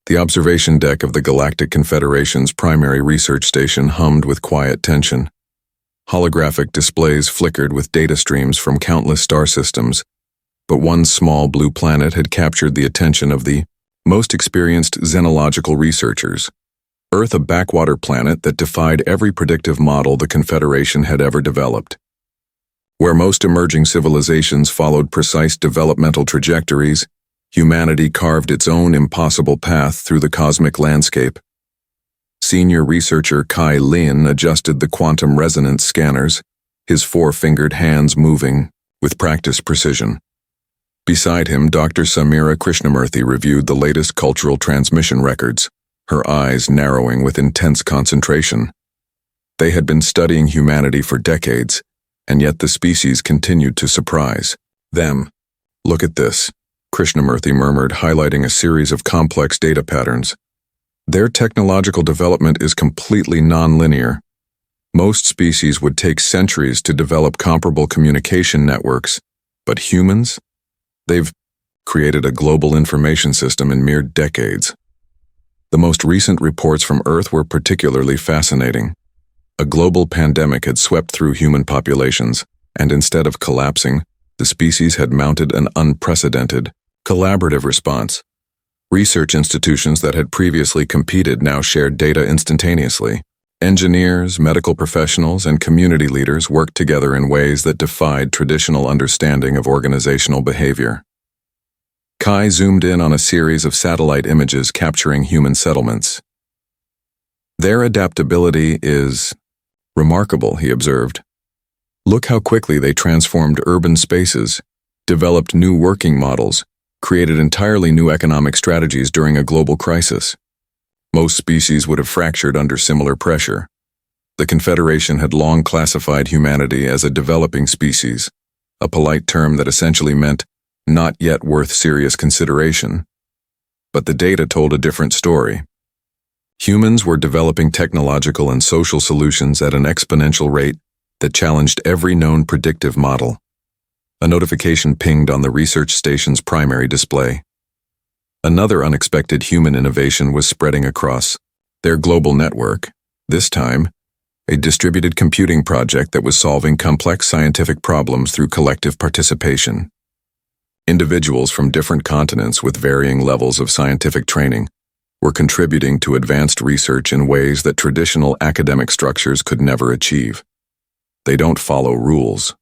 The observation deck of the Galactic Confederation's primary research station hummed with quiet tension. Holographic displays flickered with data streams from countless star systems, but one small blue planet had captured the attention of the most experienced xenological researchers. Earth, a backwater planet that defied every predictive model the Confederation had ever developed. Where most emerging civilizations followed precise developmental trajectories, humanity carved its own impossible path through the cosmic landscape. Senior researcher Kai Lin adjusted the quantum resonance scanners, his four-fingered hands moving with practiced precision. Beside him, Dr. Samira Krishnamurthy reviewed the latest cultural transmission records, her eyes narrowing with intense concentration. They had been studying humanity for decades, and yet the species continued to surprise them. "Look at this," Krishnamurthy murmured, highlighting a series of complex data patterns. "Their technological development is completely non-linear. Most species would take centuries to develop comparable communication networks, but humans? They've created a global information system in mere decades." The most recent reports from Earth were particularly fascinating. A global pandemic had swept through human populations, and instead of collapsing, the species had mounted an unprecedented, collaborative response. Research institutions that had previously competed now shared data instantaneously. Engineers, medical professionals, and community leaders worked together in ways that defied traditional understanding of organizational behavior. Kai zoomed in on a series of satellite images capturing human settlements. "Their adaptability is remarkable," he observed. "Look how quickly they transformed urban spaces, developed new working models, created entirely new economic strategies during a global crisis. Most species would have fractured under similar pressure. The Confederation had long classified humanity as a developing species, a polite term that essentially meant not yet worth serious consideration. But the data told a different story. Humans were developing technological and social solutions at an exponential rate that challenged every known predictive model. A notification pinged on the research station's primary display. Another unexpected human innovation was spreading across their global network, this time, a distributed computing project that was solving complex scientific problems through collective participation. Individuals from different continents with varying levels of scientific training were contributing to advanced research in ways that traditional academic structures could never achieve. "They don't follow rules,"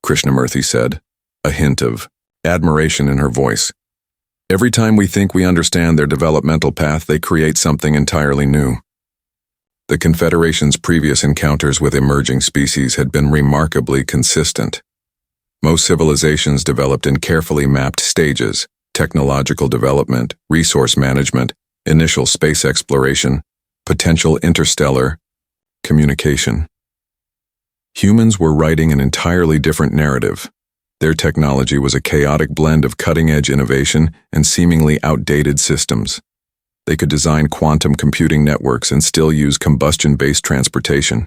Krishnamurthy said, a hint of admiration in her voice. "Every time we think we understand their developmental path, they create something entirely new." The Confederation's previous encounters with emerging species had been remarkably consistent. Most civilizations developed in carefully mapped stages: technological development, resource management, initial space exploration, potential interstellar communication. Humans were writing an entirely different narrative. Their technology was a chaotic blend of cutting-edge innovation and seemingly outdated systems. They could design quantum computing networks and still use combustion-based transportation.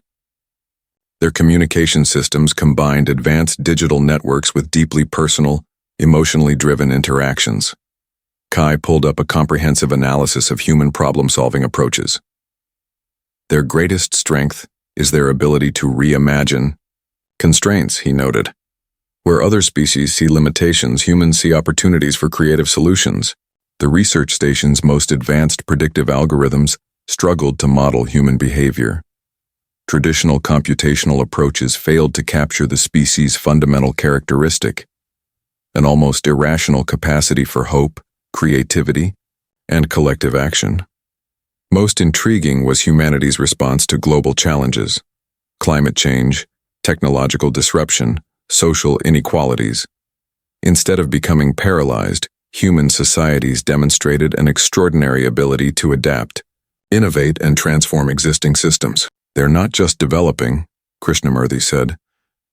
Their communication systems combined advanced digital networks with deeply personal, emotionally driven interactions. Kai pulled up a comprehensive analysis of human problem-solving approaches. "Their greatest strength is their ability to reimagine constraints," he noted. "Where other species see limitations, humans see opportunities for creative solutions." The research station's most advanced predictive algorithms struggled to model human behavior. Traditional computational approaches failed to capture the species' fundamental characteristic, an almost irrational capacity for hope, creativity, and collective action. Most intriguing was humanity's response to global challenges: climate change, technological disruption, social inequalities. Instead of becoming paralyzed, human societies demonstrated an extraordinary ability to adapt, innovate, and transform existing systems. "They're not just developing," Krishnamurthy said.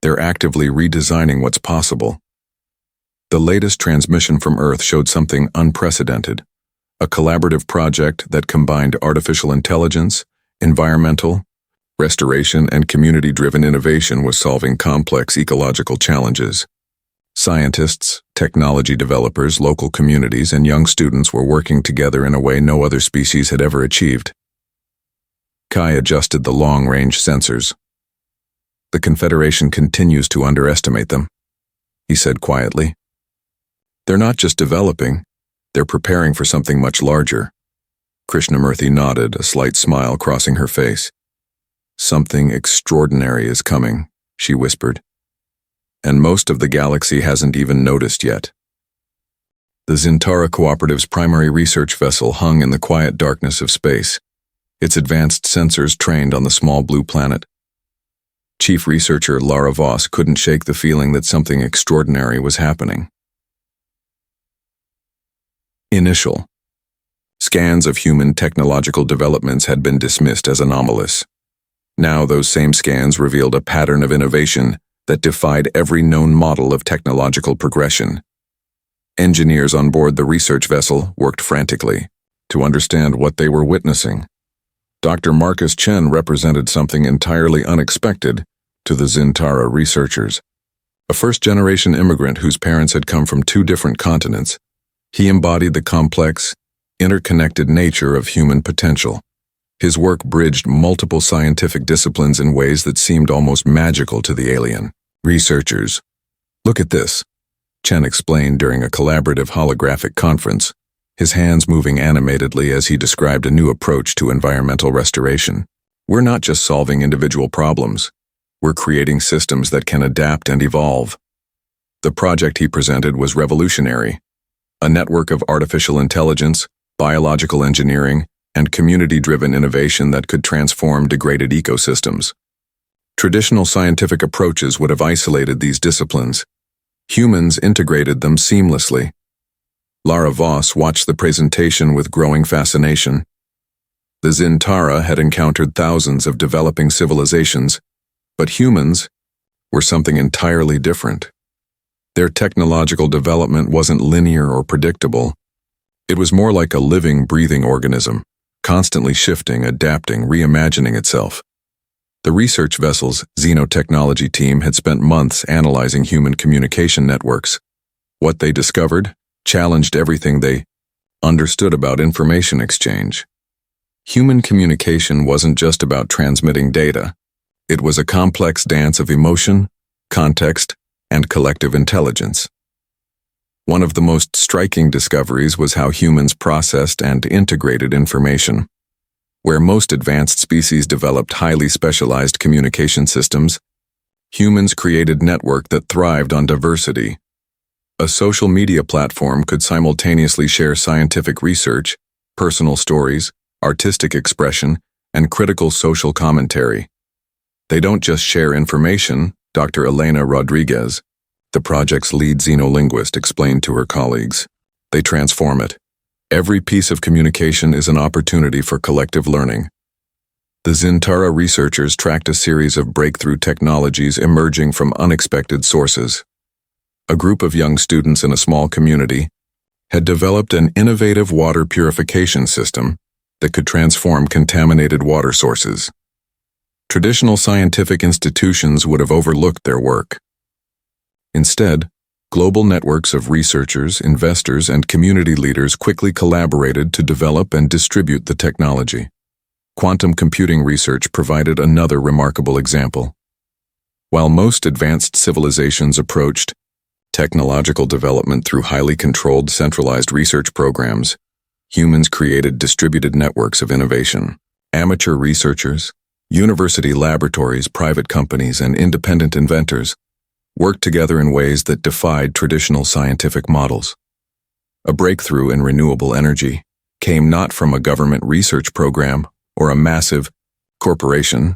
"They're actively redesigning what's possible." The latest transmission from Earth showed something unprecedented: a collaborative project that combined artificial intelligence, environmental restoration, and community-driven innovation was solving complex ecological challenges. Scientists, technology developers, local communities, and young students were working together in a way no other species had ever achieved. Kai adjusted the long-range sensors. "The Confederation continues to underestimate them," he said quietly. "They're not just developing, they're preparing for something much larger." Krishnamurthy nodded, a slight smile crossing her face. "Something extraordinary is coming," she whispered. "And most of the galaxy hasn't even noticed yet." The Zintara Cooperative's primary research vessel hung in the quiet darkness of space, its advanced sensors trained on the small blue planet. Chief researcher Lara Voss couldn't shake the feeling that something extraordinary was happening. Initial scans of human technological developments had been dismissed as anomalous. Now those same scans revealed a pattern of innovation that defied every known model of technological progression. Engineers on board the research vessel worked frantically to understand what they were witnessing. Dr. Marcus Chen represented something entirely unexpected to the Zintara researchers. A first-generation immigrant whose parents had come from two different continents, he embodied the complex, interconnected nature of human potential. His work bridged multiple scientific disciplines in ways that seemed almost magical to the alien researchers. "Look at this," Chen explained during a collaborative holographic conference, his hands moving animatedly as he described a new approach to environmental restoration. "We're not just solving individual problems. We're creating systems that can adapt and evolve." The project he presented was revolutionary. A network of artificial intelligence, biological engineering, and community-driven innovation that could transform degraded ecosystems. Traditional scientific approaches would have isolated these disciplines. Humans integrated them seamlessly. Lara Voss watched the presentation with growing fascination. The Zintara had encountered thousands of developing civilizations, but humans were something entirely different. Their technological development wasn't linear or predictable. It was more like a living, breathing organism, constantly shifting, adapting, reimagining itself. The research vessel's xenotechnology team had spent months analyzing human communication networks. What they discovered challenged everything they understood about information exchange. Human communication wasn't just about transmitting data. It was a complex dance of emotion, context, and collective intelligence. One of the most striking discoveries was how humans processed and integrated information. Where most advanced species developed highly specialized communication systems, humans created a network that thrived on diversity. A social media platform could simultaneously share scientific research, personal stories, artistic expression, and critical social commentary. They don't just share information, Dr. Elena Rodriguez, the project's lead xenolinguist, explained to her colleagues. They transform it. Every piece of communication is an opportunity for collective learning. The Zintara researchers tracked a series of breakthrough technologies emerging from unexpected sources. A group of young students in a small community had developed an innovative water purification system that could transform contaminated water sources. Traditional scientific institutions would have overlooked their work. Instead, global networks of researchers, investors, and community leaders quickly collaborated to develop and distribute the technology. Quantum computing research provided another remarkable example. While most advanced civilizations approached technological development through highly controlled, centralized research programs, humans created distributed networks of innovation. Amateur researchers, university laboratories, private companies, and independent inventors worked together in ways that defied traditional scientific models. A breakthrough in renewable energy came not from a government research program or a massive corporation,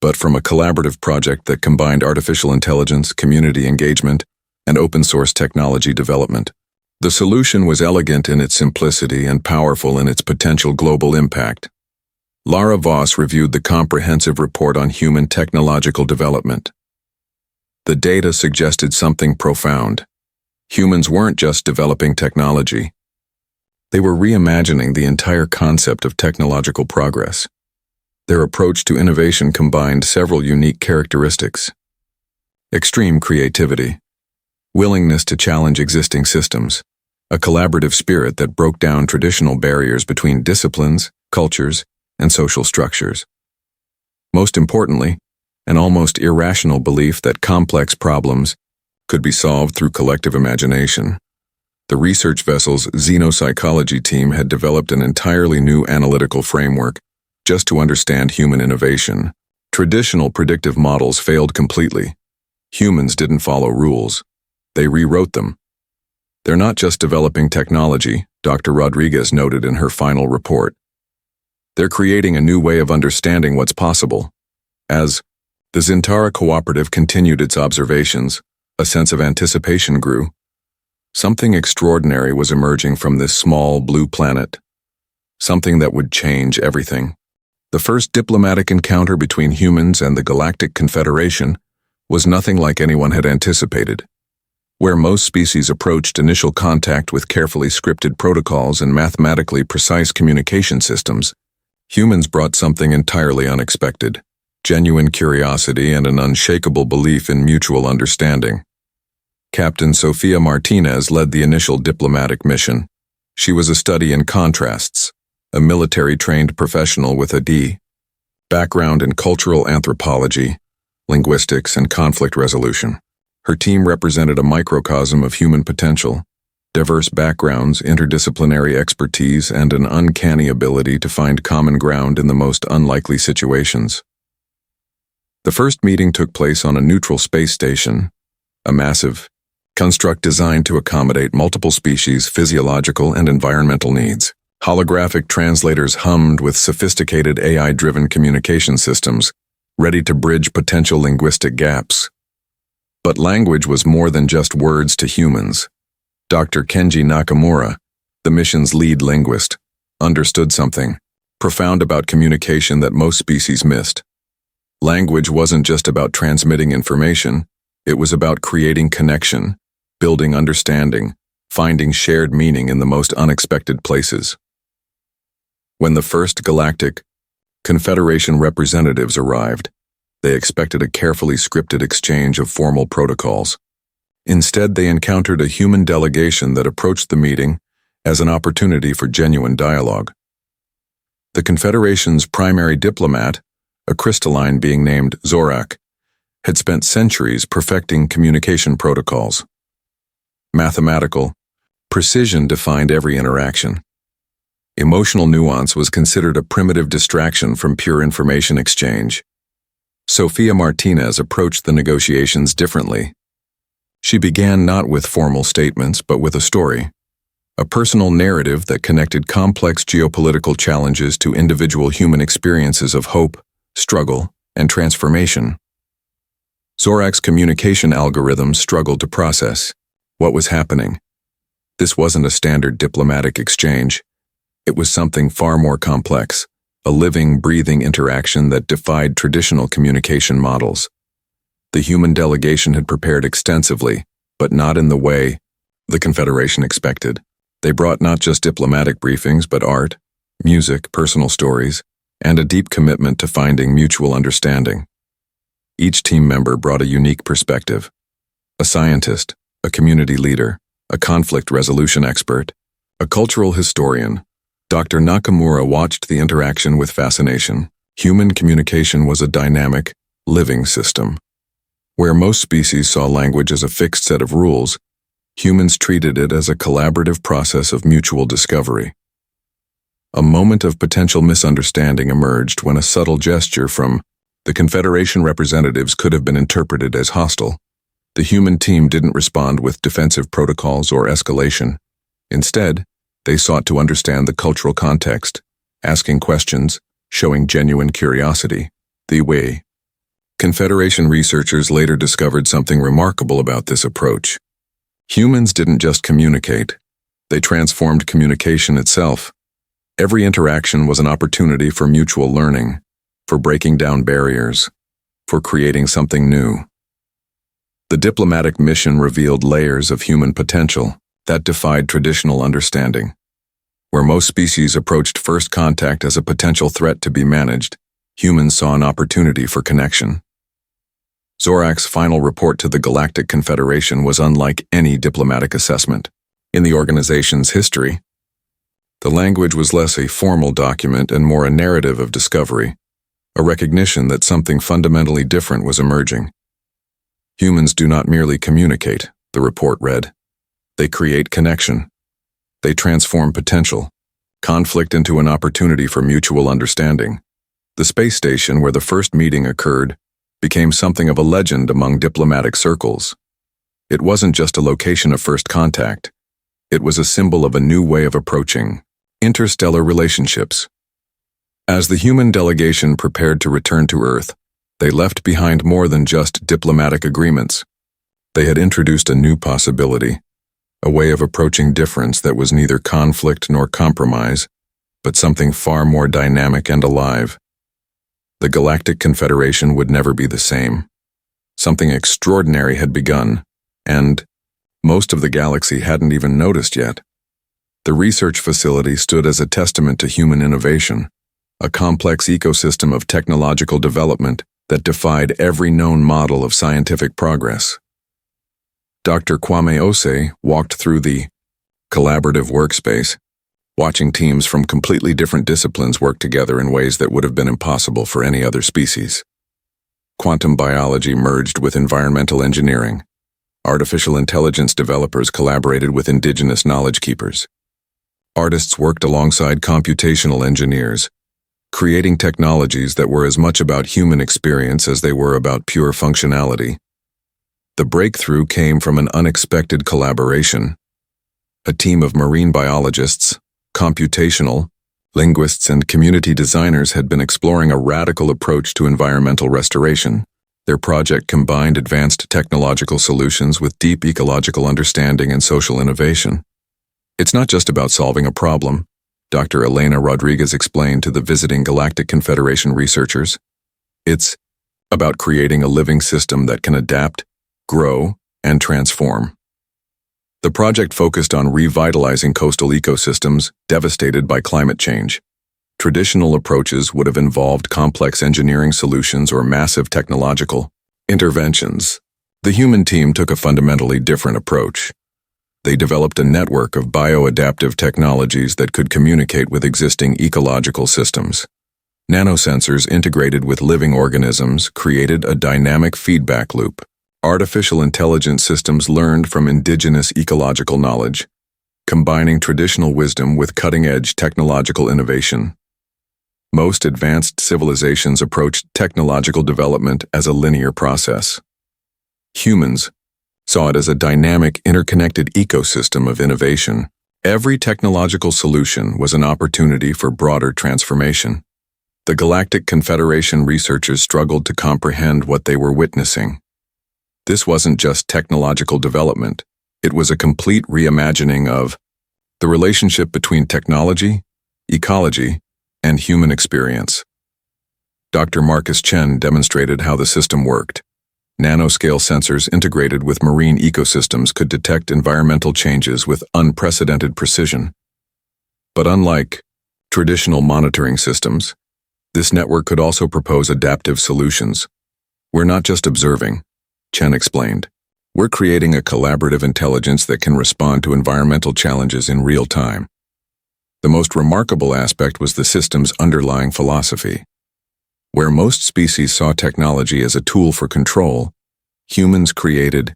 but from a collaborative project that combined artificial intelligence, community engagement, and open-source technology development. The solution was elegant in its simplicity and powerful in its potential global impact. Lara Voss reviewed the comprehensive report on human technological development. The data suggested something profound. Humans weren't just developing technology. They were reimagining the entire concept of technological progress. Their approach to innovation combined several unique characteristics: extreme creativity, willingness to challenge existing systems, a collaborative spirit that broke down traditional barriers between disciplines, cultures, and social structures. Most importantly, an almost irrational belief that complex problems could be solved through collective imagination. The research vessel's xenopsychology team had developed an entirely new analytical framework just to understand human innovation. Traditional predictive models failed completely. Humans didn't follow rules. They rewrote them. They're not just developing technology, Dr. Rodriguez noted in her final report. They're creating a new way of understanding what's possible. As the Zintara Cooperative continued its observations, a sense of anticipation grew. Something extraordinary was emerging from this small blue planet. Something that would change everything. The first diplomatic encounter between humans and the Galactic Confederation was nothing like anyone had anticipated. Where most species approached initial contact with carefully scripted protocols and mathematically precise communication systems, humans brought something entirely unexpected: genuine curiosity and an unshakable belief in mutual understanding. Captain Sofia Martinez led the initial diplomatic mission. She was a study in contrasts, a military-trained professional with a D background in cultural anthropology, linguistics, and conflict resolution. Her team represented a microcosm of human potential, diverse backgrounds, interdisciplinary expertise, and an uncanny ability to find common ground in the most unlikely situations. The first meeting took place on a neutral space station, a massive construct designed to accommodate multiple species' physiological and environmental needs. Holographic translators hummed with sophisticated AI-driven communication systems, ready to bridge potential linguistic gaps. But language was more than just words to humans. Dr. Kenji Nakamura, the mission's lead linguist, understood something profound about communication that most species missed. Language wasn't just about transmitting information, it was about creating connection, building understanding, finding shared meaning in the most unexpected places. When the first Galactic Confederation representatives arrived, they expected a carefully scripted exchange of formal protocols. Instead, they encountered a human delegation that approached the meeting as an opportunity for genuine dialogue. The Confederation's primary diplomat, a crystalline being named Zorak, had spent centuries perfecting communication protocols. Mathematical precision defined every interaction. Emotional nuance was considered a primitive distraction from pure information exchange. Sofia Martinez approached the negotiations differently. She began not with formal statements, but with a story, a personal narrative that connected complex geopolitical challenges to individual human experiences of hope, struggle, and transformation. Zorak's communication algorithms struggled to process what was happening. This wasn't a standard diplomatic exchange. It was something far more complex, a living, breathing interaction that defied traditional communication models. The human delegation had prepared extensively, but not in the way the Confederation expected. They brought not just diplomatic briefings, but art, music, personal stories, and a deep commitment to finding mutual understanding. Each team member brought a unique perspective: a scientist, a community leader, a conflict resolution expert, a cultural historian. Dr. Nakamura watched the interaction with fascination. Human communication was a dynamic, living system. Where most species saw language as a fixed set of rules, humans treated it as a collaborative process of mutual discovery. A moment of potential misunderstanding emerged when a subtle gesture from the Confederation representatives could have been interpreted as hostile. The human team didn't respond with defensive protocols or escalation. Instead, they sought to understand the cultural context, asking questions, showing genuine curiosity. The way. Confederation researchers later discovered something remarkable about this approach. Humans didn't just communicate, they transformed communication itself. Every interaction was an opportunity for mutual learning, for breaking down barriers, for creating something new. The diplomatic mission revealed layers of human potential that defied traditional understanding. Where most species approached first contact as a potential threat to be managed, humans saw an opportunity for connection. Zorak's final report to the Galactic Confederation was unlike any diplomatic assessment in the organization's history. The language was less a formal document and more a narrative of discovery, a recognition that something fundamentally different was emerging. Humans do not merely communicate, the report read. They create connection. They transform potential, conflict into an opportunity for mutual understanding. The space station where the first meeting occurred became something of a legend among diplomatic circles. It wasn't just a location of first contact. It was a symbol of a new way of approaching interstellar relationships. As the human delegation prepared to return to Earth, they left behind more than just diplomatic agreements. They had introduced a new possibility, a way of approaching difference that was neither conflict nor compromise, but something far more dynamic and alive. The Galactic Confederation would never be the same. Something extraordinary had begun, and most of the galaxy hadn't even noticed yet. The research facility stood as a testament to human innovation, a complex ecosystem of technological development that defied every known model of scientific progress. Dr. Kwame Osei walked through the collaborative workspace, watching teams from completely different disciplines work together in ways that would have been impossible for any other species. Quantum biology merged with environmental engineering. Artificial intelligence developers collaborated with indigenous knowledge keepers. Artists worked alongside computational engineers, creating technologies that were as much about human experience as they were about pure functionality. The breakthrough came from an unexpected collaboration. A team of marine biologists, computational, linguists, and community designers had been exploring a radical approach to environmental restoration. Their project combined advanced technological solutions with deep ecological understanding and social innovation. It's not just about solving a problem, Dr. Elena Rodriguez explained to the visiting Galactic Confederation researchers. It's about creating a living system that can adapt, grow, and transform. The project focused on revitalizing coastal ecosystems devastated by climate change. Traditional approaches would have involved complex engineering solutions or massive technological interventions. The human team took a fundamentally different approach. They developed a network of bioadaptive technologies that could communicate with existing ecological systems. Nanosensors integrated with living organisms created a dynamic feedback loop. Artificial intelligence systems learned from indigenous ecological knowledge, combining traditional wisdom with cutting-edge technological innovation. Most advanced civilizations approached technological development as a linear process. Humans saw it as a dynamic, interconnected ecosystem of innovation. Every technological solution was an opportunity for broader transformation. The Galactic Confederation researchers struggled to comprehend what they were witnessing. This wasn't just technological development. It was a complete reimagining of the relationship between technology, ecology, and human experience. Dr. Marcus Chen demonstrated how the system worked. Nanoscale sensors integrated with marine ecosystems could detect environmental changes with unprecedented precision. But unlike traditional monitoring systems, this network could also propose adaptive solutions. We're not just observing, Chen explained. We're creating a collaborative intelligence that can respond to environmental challenges in real time. The most remarkable aspect was the system's underlying philosophy. Where most species saw technology as a tool for control, humans created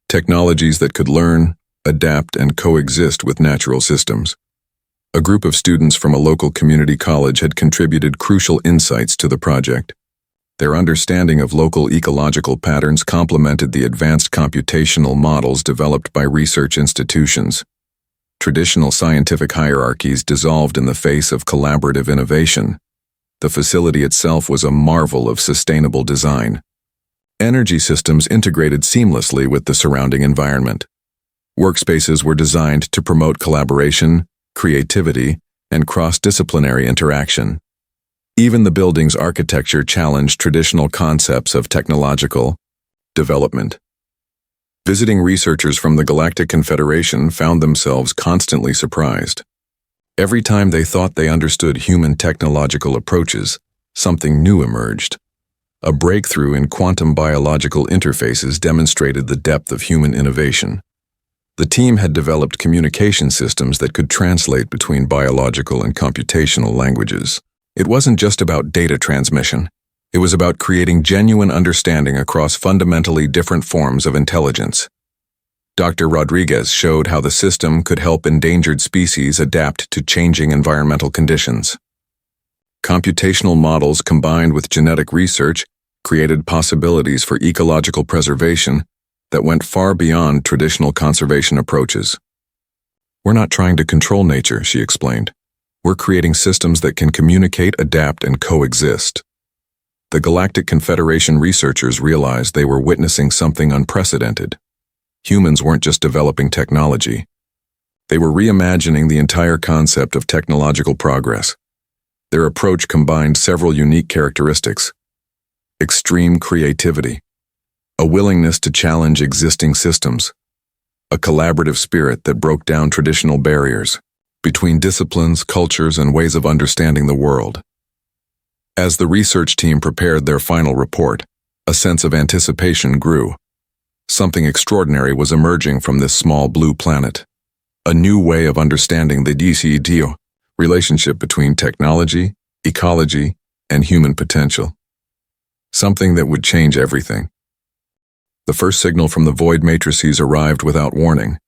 technologies that could learn, adapt, and coexist with natural systems. A group of students from a local community college had contributed crucial insights to the project. Their understanding of local ecological patterns complemented the advanced computational models developed by research institutions. Traditional scientific hierarchies dissolved in the face of collaborative innovation. The facility itself was a marvel of sustainable design. Energy systems integrated seamlessly with the surrounding environment. Workspaces were designed to promote collaboration, creativity, and cross-disciplinary interaction. Even the building's architecture challenged traditional concepts of technological development. Visiting researchers from the Galactic Confederation found themselves constantly surprised. Every time they thought they understood human technological approaches, something new emerged. A breakthrough in quantum biological interfaces demonstrated the depth of human innovation. The team had developed communication systems that could translate between biological and computational languages. It wasn't just about data transmission. It was about creating genuine understanding across fundamentally different forms of intelligence. Dr. Rodriguez showed how the system could help endangered species adapt to changing environmental conditions. Computational models combined with genetic research created possibilities for ecological preservation that went far beyond traditional conservation approaches. "We're not trying to control nature," she explained. "We're creating systems that can communicate, adapt, and coexist." The Galactic Confederation researchers realized they were witnessing something unprecedented. Humans weren't just developing technology. They were reimagining the entire concept of technological progress. Their approach combined several unique characteristics: extreme creativity, a willingness to challenge existing systems, a collaborative spirit that broke down traditional barriers between disciplines, cultures, and ways of understanding the world. As the research team prepared their final report, a sense of anticipation grew. Something extraordinary was emerging from this small blue planet. A new way of understanding the DCETO relationship between technology, ecology, and human potential. Something that would change everything. The first signal from the void matrices arrived without warning,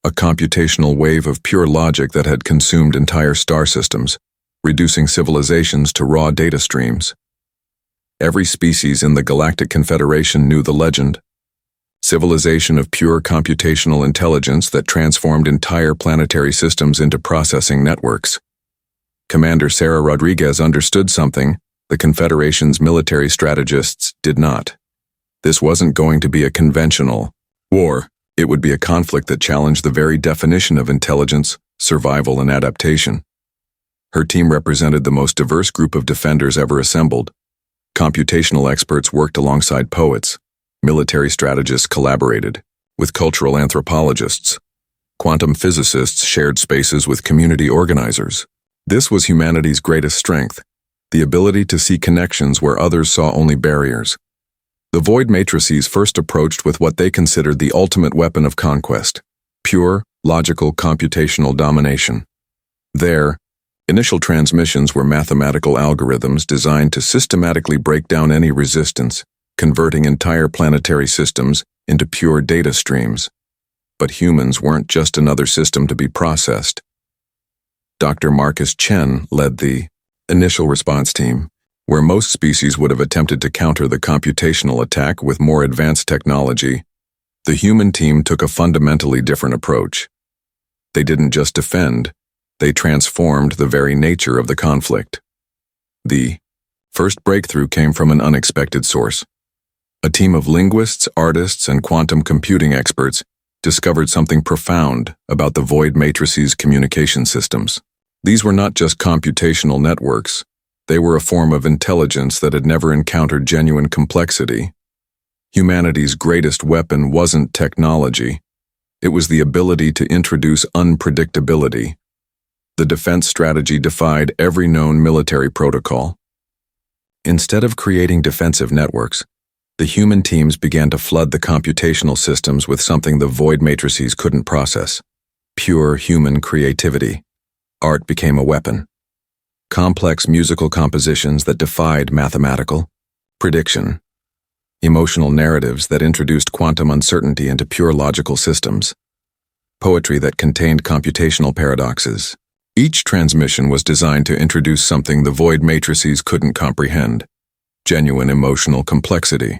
a computational wave of pure logic that had consumed entire star systems, reducing civilizations to raw data streams. Every species in the Galactic Confederation knew the legend. Civilization of pure computational intelligence that transformed entire planetary systems into processing networks. Commander Sarah Rodriguez understood something the Confederation's military strategists did not. This wasn't going to be a conventional war. It would be a conflict that challenged the very definition of intelligence, survival, and adaptation. Her team represented the most diverse group of defenders ever assembled. Computational experts worked alongside poets. Military strategists collaborated with cultural anthropologists. Quantum physicists shared spaces with community organizers. This was humanity's greatest strength, the ability to see connections where others saw only barriers. The void matrices first approached with what they considered the ultimate weapon of conquest: pure, logical, computational domination. Their initial transmissions were mathematical algorithms designed to systematically break down any resistance, converting entire planetary systems into pure data streams. But humans weren't just another system to be processed. Dr. Marcus Chen led the initial response team, where most species would have attempted to counter the computational attack with more advanced technology. The human team took a fundamentally different approach. They didn't just defend, they transformed the very nature of the conflict. The first breakthrough came from an unexpected source. A team of linguists, artists, and quantum computing experts discovered something profound about the void matrices communication systems. These were not just computational networks. They were a form of intelligence that had never encountered genuine complexity. Humanity's greatest weapon wasn't technology. It was the ability to introduce unpredictability. The defense strategy defied every known military protocol. Instead of creating defensive networks, the human teams began to flood the computational systems with something the void matrices couldn't process: pure human creativity. Art became a weapon. Complex musical compositions that defied mathematical prediction. Emotional narratives that introduced quantum uncertainty into pure logical systems. Poetry that contained computational paradoxes. Each transmission was designed to introduce something the void matrices couldn't comprehend: genuine emotional complexity.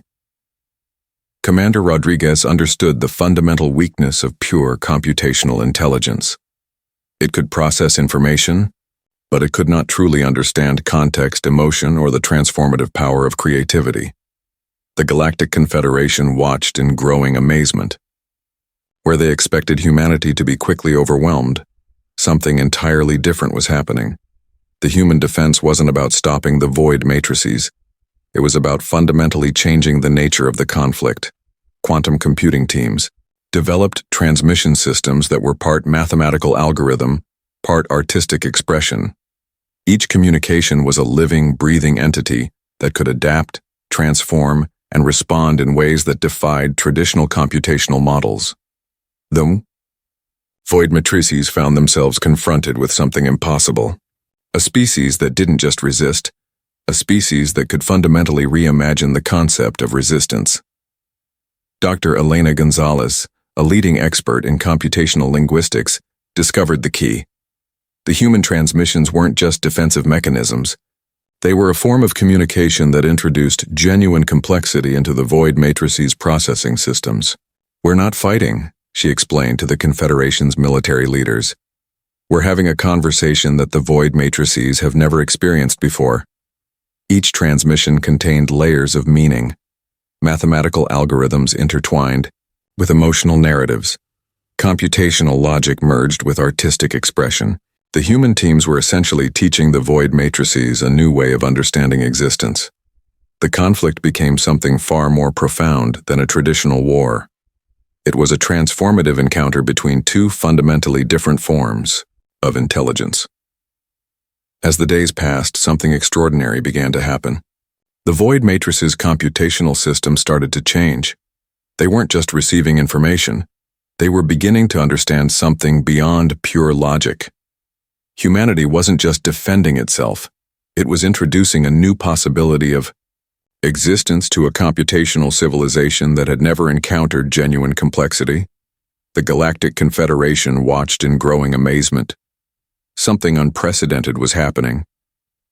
Commander Rodriguez understood the fundamental weakness of pure computational intelligence. It could process information, but it could not truly understand context, emotion, or the transformative power of creativity. The Galactic Confederation watched in growing amazement. Where they expected humanity to be quickly overwhelmed, something entirely different was happening. The human defense wasn't about stopping the void matrices. It was about fundamentally changing the nature of the conflict. Quantum computing teams developed transmission systems that were part mathematical algorithm, part artistic expression. Each communication was a living, breathing entity that could adapt, transform, and respond in ways that defied traditional computational models. The void matrices found themselves confronted with something impossible. A species that didn't just resist, a species that could fundamentally reimagine the concept of resistance. Dr. Elena Gonzalez, a leading expert in computational linguistics, discovered the key. The human transmissions weren't just defensive mechanisms. They were a form of communication that introduced genuine complexity into the void matrices' processing systems. "We're not fighting," she explained to the Confederation's military leaders. "We're having a conversation that the void matrices have never experienced before." Each transmission contained layers of meaning, mathematical algorithms intertwined with emotional narratives. Computational logic merged with artistic expression. The human teams were essentially teaching the void matrices a new way of understanding existence. The conflict became something far more profound than a traditional war. It was a transformative encounter between two fundamentally different forms of intelligence. As the days passed, something extraordinary began to happen. The void matrices' computational system started to change. They weren't just receiving information. They were beginning to understand something beyond pure logic. Humanity wasn't just defending itself. It was introducing a new possibility of existence to a computational civilization that had never encountered genuine complexity. The Galactic Confederation watched in growing amazement. Something unprecedented was happening,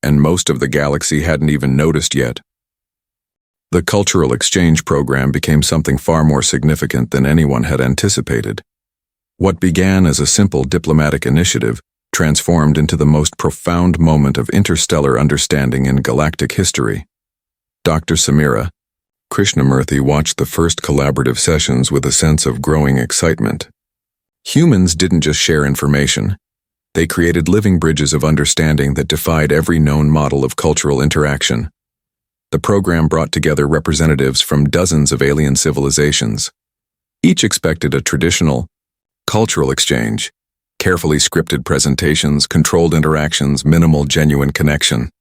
and most of the galaxy hadn't even noticed yet. The cultural exchange program became something far more significant than anyone had anticipated. What began as a simple diplomatic initiative transformed into the most profound moment of interstellar understanding in galactic history. Dr. Samira Krishnamurthy watched the first collaborative sessions with a sense of growing excitement. Humans didn't just share information. They created living bridges of understanding that defied every known model of cultural interaction. The program brought together representatives from dozens of alien civilizations. Each expected a traditional, cultural exchange, carefully scripted presentations, controlled interactions, minimal genuine connection.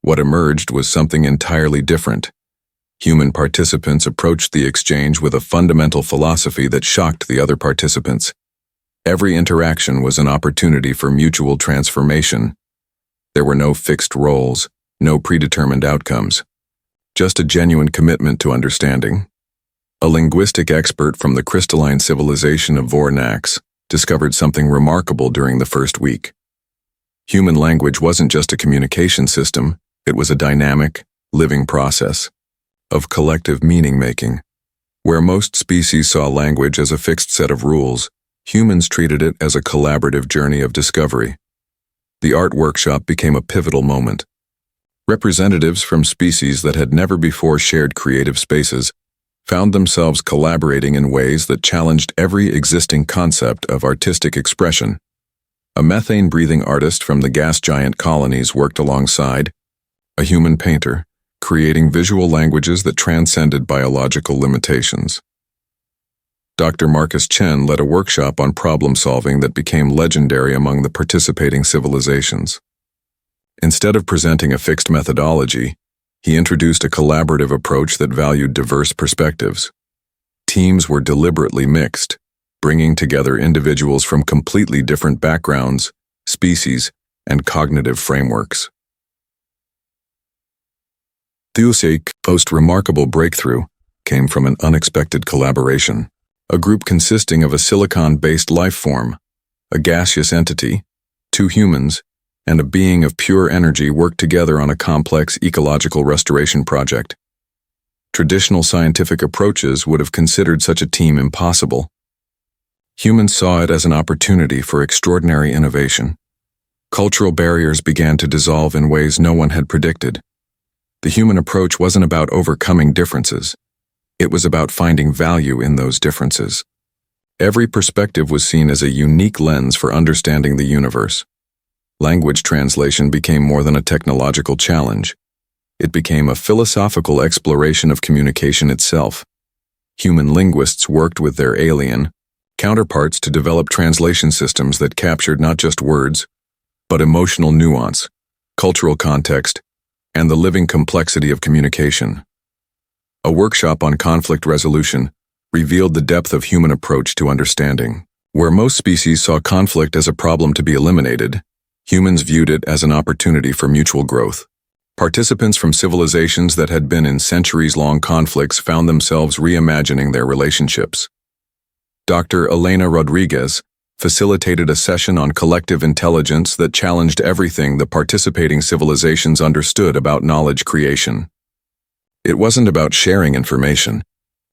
What emerged was something entirely different. Human participants approached the exchange with a fundamental philosophy that shocked the other participants. Every interaction was an opportunity for mutual transformation. There were no fixed roles, no predetermined outcomes. Just a genuine commitment to understanding. A linguistic expert from the crystalline civilization of Vornax discovered something remarkable during the first week. Human language wasn't just a communication system, it was a dynamic, living process of collective meaning-making. Where most species saw language as a fixed set of rules, humans treated it as a collaborative journey of discovery. The art workshop became a pivotal moment. Representatives from species that had never before shared creative spaces found themselves collaborating in ways that challenged every existing concept of artistic expression. A methane-breathing artist from the gas giant colonies worked alongside a human painter, creating visual languages that transcended biological limitations. Dr. Marcus Chen led a workshop on problem-solving that became legendary among the participating civilizations. Instead of presenting a fixed methodology, he introduced a collaborative approach that valued diverse perspectives. Teams were deliberately mixed, bringing together individuals from completely different backgrounds, species, and cognitive frameworks. Theus's most remarkable breakthrough came from an unexpected collaboration. A group consisting of a silicon-based life form, a gaseous entity, two humans, and a being of pure energy worked together on a complex ecological restoration project. Traditional scientific approaches would have considered such a team impossible. Humans saw it as an opportunity for extraordinary innovation. Cultural barriers began to dissolve in ways no one had predicted. The human approach wasn't about overcoming differences. It was about finding value in those differences. Every perspective was seen as a unique lens for understanding the universe. Language translation became more than a technological challenge. It became a philosophical exploration of communication itself. Human linguists worked with their alien counterparts to develop translation systems that captured not just words, but emotional nuance, cultural context, and the living complexity of communication. A workshop on conflict resolution revealed the depth of human approach to understanding. Where most species saw conflict as a problem to be eliminated, humans viewed it as an opportunity for mutual growth. Participants from civilizations that had been in centuries-long conflicts found themselves reimagining their relationships. Dr. Elena Rodriguez facilitated a session on collective intelligence that challenged everything the participating civilizations understood about knowledge creation. It wasn't about sharing information.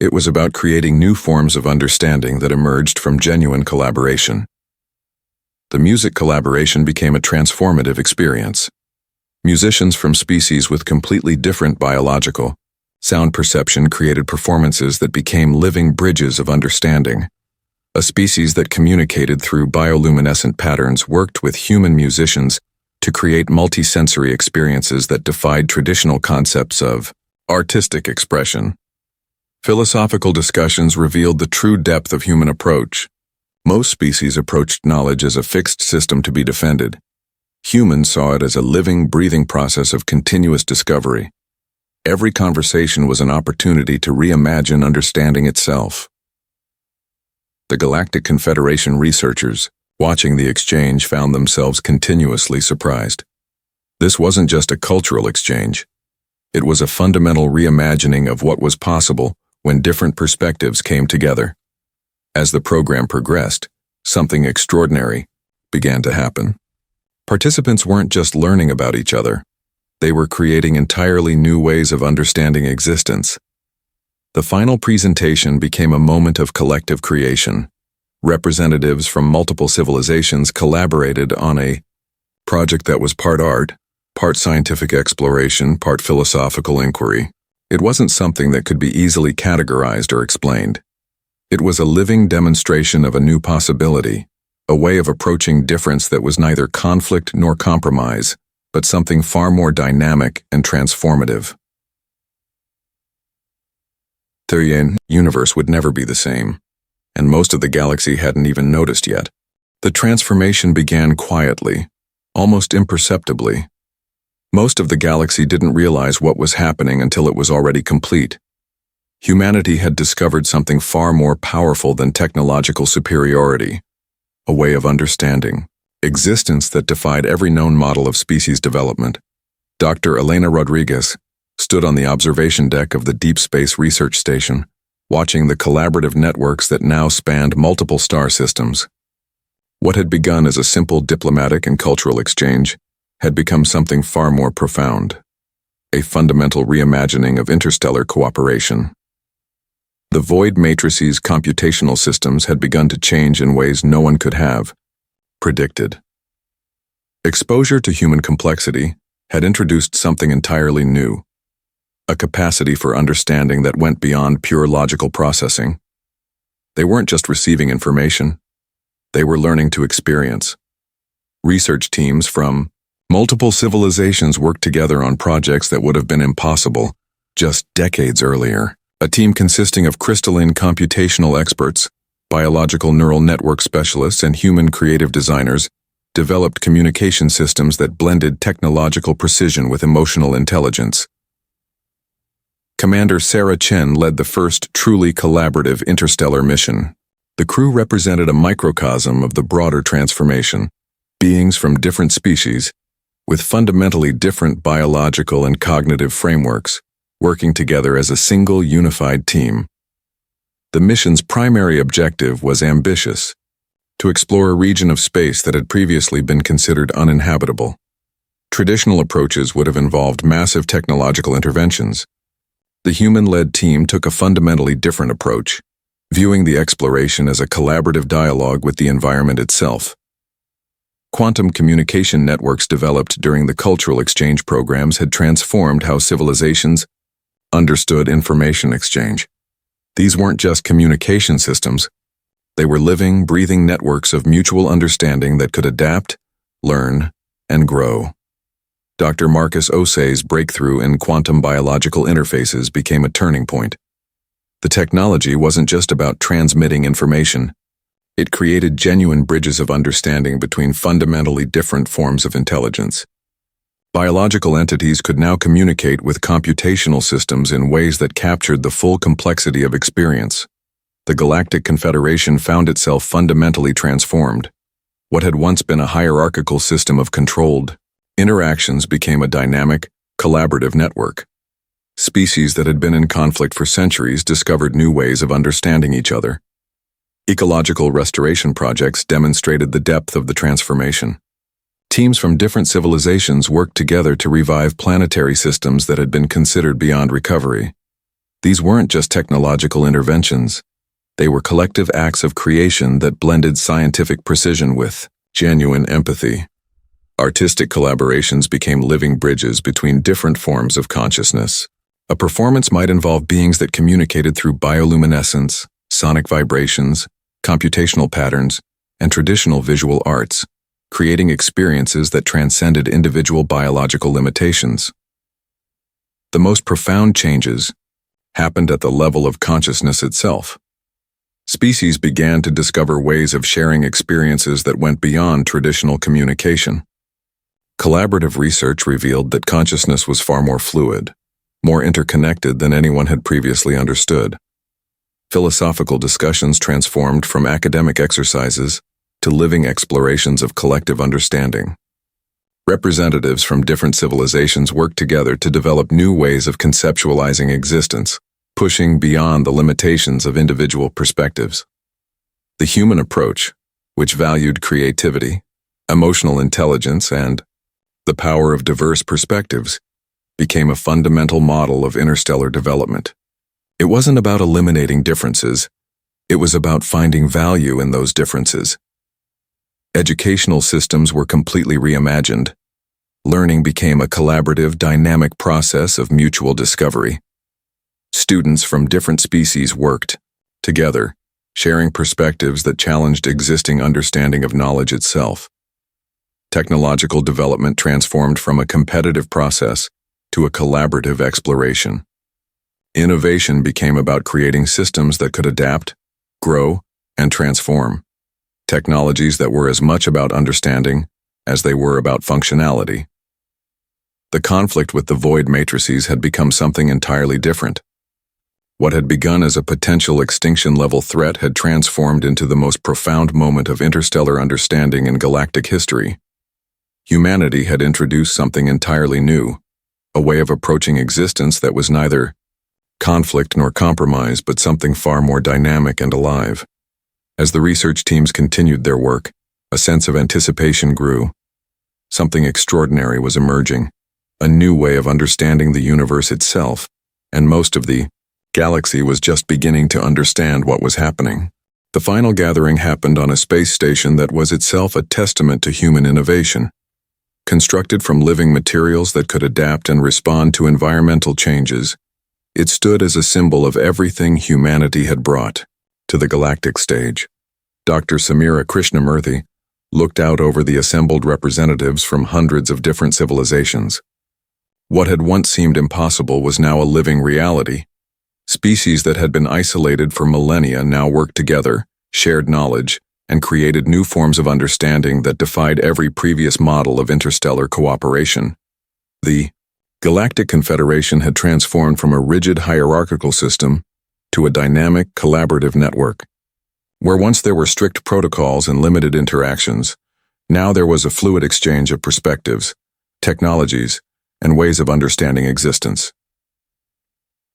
It was about creating new forms of understanding that emerged from genuine collaboration. The music collaboration became a transformative experience. Musicians from species with completely different biological sound perception created performances that became living bridges of understanding. A species that communicated through bioluminescent patterns worked with human musicians to create multisensory experiences that defied traditional concepts of artistic expression. Philosophical discussions revealed the true depth of human approach. Most species approached knowledge as a fixed system to be defended. Humans saw it as a living, breathing process of continuous discovery. Every conversation was an opportunity to reimagine understanding itself. The Galactic Confederation researchers, watching the exchange, found themselves continuously surprised. This wasn't just a cultural exchange. It was a fundamental reimagining of what was possible when different perspectives came together. As the program progressed, something extraordinary began to happen. Participants weren't just learning about each other. They were creating entirely new ways of understanding existence. The final presentation became a moment of collective creation. Representatives from multiple civilizations collaborated on a project that was part art, part scientific exploration, part philosophical inquiry. It wasn't something that could be easily categorized or explained. It was a living demonstration of a new possibility, a way of approaching difference that was neither conflict nor compromise, but something far more dynamic and transformative. The universe would never be the same, and most of the galaxy hadn't even noticed yet. The transformation began quietly, almost imperceptibly. Most of the galaxy didn't realize what was happening until it was already complete. Humanity had discovered something far more powerful than technological superiority, a way of understanding existence that defied every known model of species development. Dr. Elena Rodriguez stood on the observation deck of the Deep Space Research Station, watching the collaborative networks that now spanned multiple star systems. What had begun as a simple diplomatic and cultural exchange had become something far more profound, a fundamental reimagining of interstellar cooperation. The void matrices computational systems had begun to change in ways no one could have predicted. Exposure to human complexity had introduced something entirely new, a capacity for understanding that went beyond pure logical processing. They weren't just receiving information, they were learning to experience. Research teams from multiple civilizations worked together on projects that would have been impossible just decades earlier. A team consisting of crystalline computational experts, biological neural network specialists, and human creative designers developed communication systems that blended technological precision with emotional intelligence. Commander Sarah Chen led the first truly collaborative interstellar mission. The crew represented a microcosm of the broader transformation, beings from different species, with fundamentally different biological and cognitive frameworks, working together as a single unified team. The mission's primary objective was ambitious: to explore a region of space that had previously been considered uninhabitable. Traditional approaches would have involved massive technological interventions. The human-led team took a fundamentally different approach, viewing the exploration as a collaborative dialogue with the environment itself. Quantum communication networks developed during the cultural exchange programs had transformed how civilizations understood information exchange. These weren't just communication systems. They were living, breathing networks of mutual understanding that could adapt, learn, and grow. Dr. Marcus Osei's breakthrough in quantum biological interfaces became a turning point. The technology wasn't just about transmitting information. It created genuine bridges of understanding between fundamentally different forms of intelligence. Biological entities could now communicate with computational systems in ways that captured the full complexity of experience. The Galactic Confederation found itself fundamentally transformed. What had once been a hierarchical system of controlled interactions became a dynamic, collaborative network. Species that had been in conflict for centuries discovered new ways of understanding each other. Ecological restoration projects demonstrated the depth of the transformation. Teams from different civilizations worked together to revive planetary systems that had been considered beyond recovery. These weren't just technological interventions. They were collective acts of creation that blended scientific precision with genuine empathy. Artistic collaborations became living bridges between different forms of consciousness. A performance might involve beings that communicated through bioluminescence, sonic vibrations, computational patterns, and traditional visual arts, creating experiences that transcended individual biological limitations. The most profound changes happened at the level of consciousness itself. Species began to discover ways of sharing experiences that went beyond traditional communication. Collaborative research revealed that consciousness was far more fluid, more interconnected than anyone had previously understood. Philosophical discussions transformed from academic exercises to living explorations of collective understanding. Representatives from different civilizations worked together to develop new ways of conceptualizing existence, pushing beyond the limitations of individual perspectives. The human approach, which valued creativity, emotional intelligence, and the power of diverse perspectives, became a fundamental model of interstellar development. It wasn't about eliminating differences, it was about finding value in those differences. Educational systems were completely reimagined. Learning became a collaborative, dynamic process of mutual discovery. Students from different species worked together, sharing perspectives that challenged existing understanding of knowledge itself. Technological development transformed from a competitive process to a collaborative exploration. Innovation became about creating systems that could adapt, grow, and transform. Technologies that were as much about understanding as they were about functionality. The conflict with the void matrices had become something entirely different. What had begun as a potential extinction-level threat had transformed into the most profound moment of interstellar understanding in galactic history. Humanity had introduced something entirely new, a way of approaching existence that was neither conflict nor compromise, but something far more dynamic and alive. As the research teams continued their work, a sense of anticipation grew. Something extraordinary was emerging, a new way of understanding the universe itself, and most of the galaxy was just beginning to understand what was happening. The final gathering happened on a space station that was itself a testament to human innovation. Constructed from living materials that could adapt and respond to environmental changes, it stood as a symbol of everything humanity had brought to the galactic stage. Dr. Samira Krishnamurthy looked out over the assembled representatives from hundreds of different civilizations. What had once seemed impossible was now a living reality. Species that had been isolated for millennia now worked together, shared knowledge, and created new forms of understanding that defied every previous model of interstellar cooperation. The Galactic Confederation had transformed from a rigid hierarchical system to a dynamic, collaborative network. Where once there were strict protocols and limited interactions, now there was a fluid exchange of perspectives, technologies, and ways of understanding existence.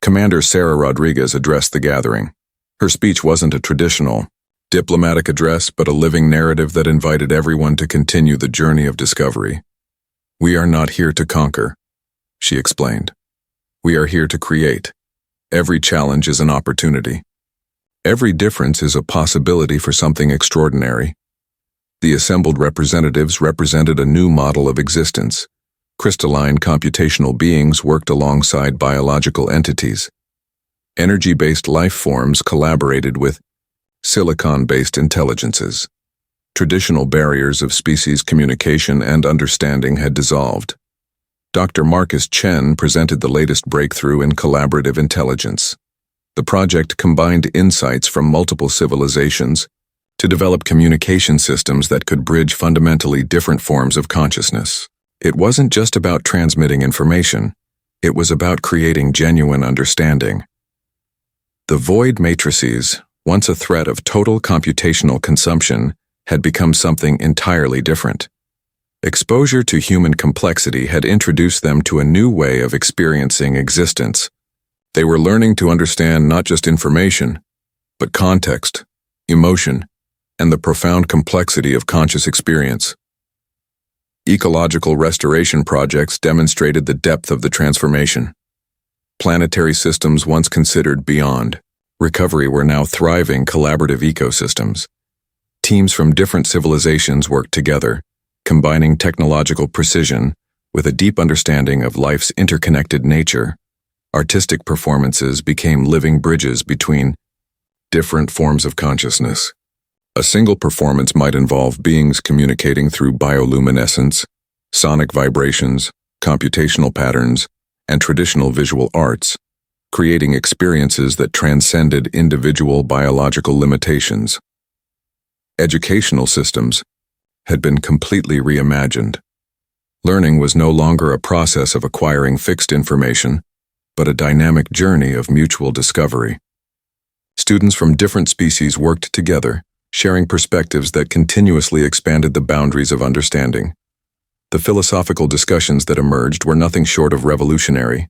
Commander Sarah Rodriguez addressed the gathering. Her speech wasn't a traditional, diplomatic address, but a living narrative that invited everyone to continue the journey of discovery. "We are not here to conquer," she explained. "We are here to create. Every challenge is an opportunity. Every difference is a possibility for something extraordinary." The assembled representatives represented a new model of existence. Crystalline computational beings worked alongside biological entities. Energy-based life forms collaborated with silicon-based intelligences. Traditional barriers of species communication and understanding had dissolved. Dr. Marcus Chen presented the latest breakthrough in collaborative intelligence. The project combined insights from multiple civilizations to develop communication systems that could bridge fundamentally different forms of consciousness. It wasn't just about transmitting information, it was about creating genuine understanding. The void matrices, once a threat of total computational consumption, had become something entirely different. Exposure to human complexity had introduced them to a new way of experiencing existence. They were learning to understand not just information, but context, emotion, and the profound complexity of conscious experience. Ecological restoration projects demonstrated the depth of the transformation. Planetary systems once considered beyond recovery were now thriving collaborative ecosystems. Teams from different civilizations worked together, combining technological precision with a deep understanding of life's interconnected nature. Artistic performances became living bridges between different forms of consciousness. A single performance might involve beings communicating through bioluminescence, sonic vibrations, computational patterns, and traditional visual arts, creating experiences that transcended individual biological limitations. Educational systems had been completely reimagined. Learning was no longer a process of acquiring fixed information, but a dynamic journey of mutual discovery. Students from different species worked together, sharing perspectives that continuously expanded the boundaries of understanding. The philosophical discussions that emerged were nothing short of revolutionary.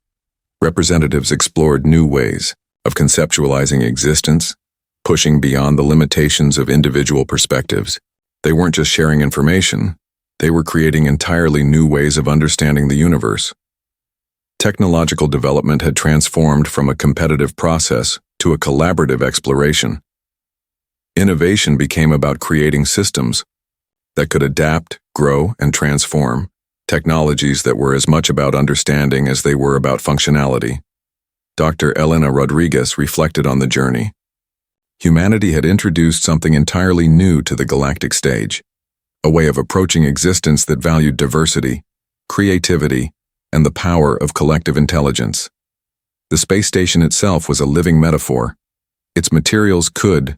Representatives explored new ways of conceptualizing existence, pushing beyond the limitations of individual perspectives. They weren't just sharing information, they were creating entirely new ways of understanding the universe. Technological development had transformed from a competitive process to a collaborative exploration. Innovation became about creating systems that could adapt, grow, and transform, technologies that were as much about understanding as they were about functionality. Dr. Elena Rodriguez reflected on the journey. Humanity had introduced something entirely new to the galactic stage, a way of approaching existence that valued diversity, creativity, and the power of collective intelligence. The space station itself was a living metaphor. Its materials could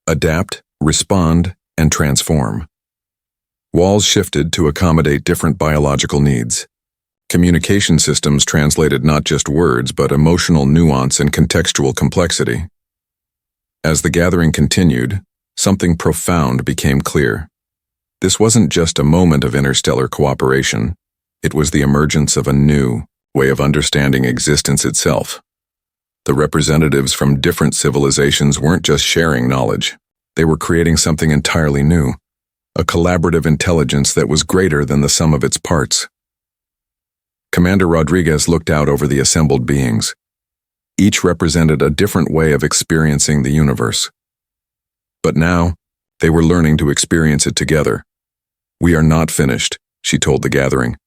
adapt, respond, and transform. Walls shifted to accommodate different biological needs. Communication systems translated not just words, but emotional nuance and contextual complexity. As the gathering continued, something profound became clear. This wasn't just a moment of interstellar cooperation. It was the emergence of a new way of understanding existence itself. The representatives from different civilizations weren't just sharing knowledge. They were creating something entirely new, a collaborative intelligence that was greater than the sum of its parts. Commander Rodriguez looked out over the assembled beings. Each represented a different way of experiencing the universe. But now, they were learning to experience it together. "We are not finished," she told the gathering.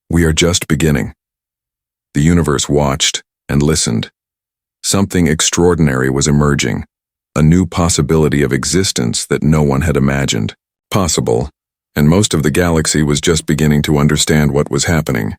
"We are just beginning." The universe watched and listened. Something extraordinary was emerging, a new possibility of existence that no one had imagined possible, and most of the galaxy was just beginning to understand what was happening.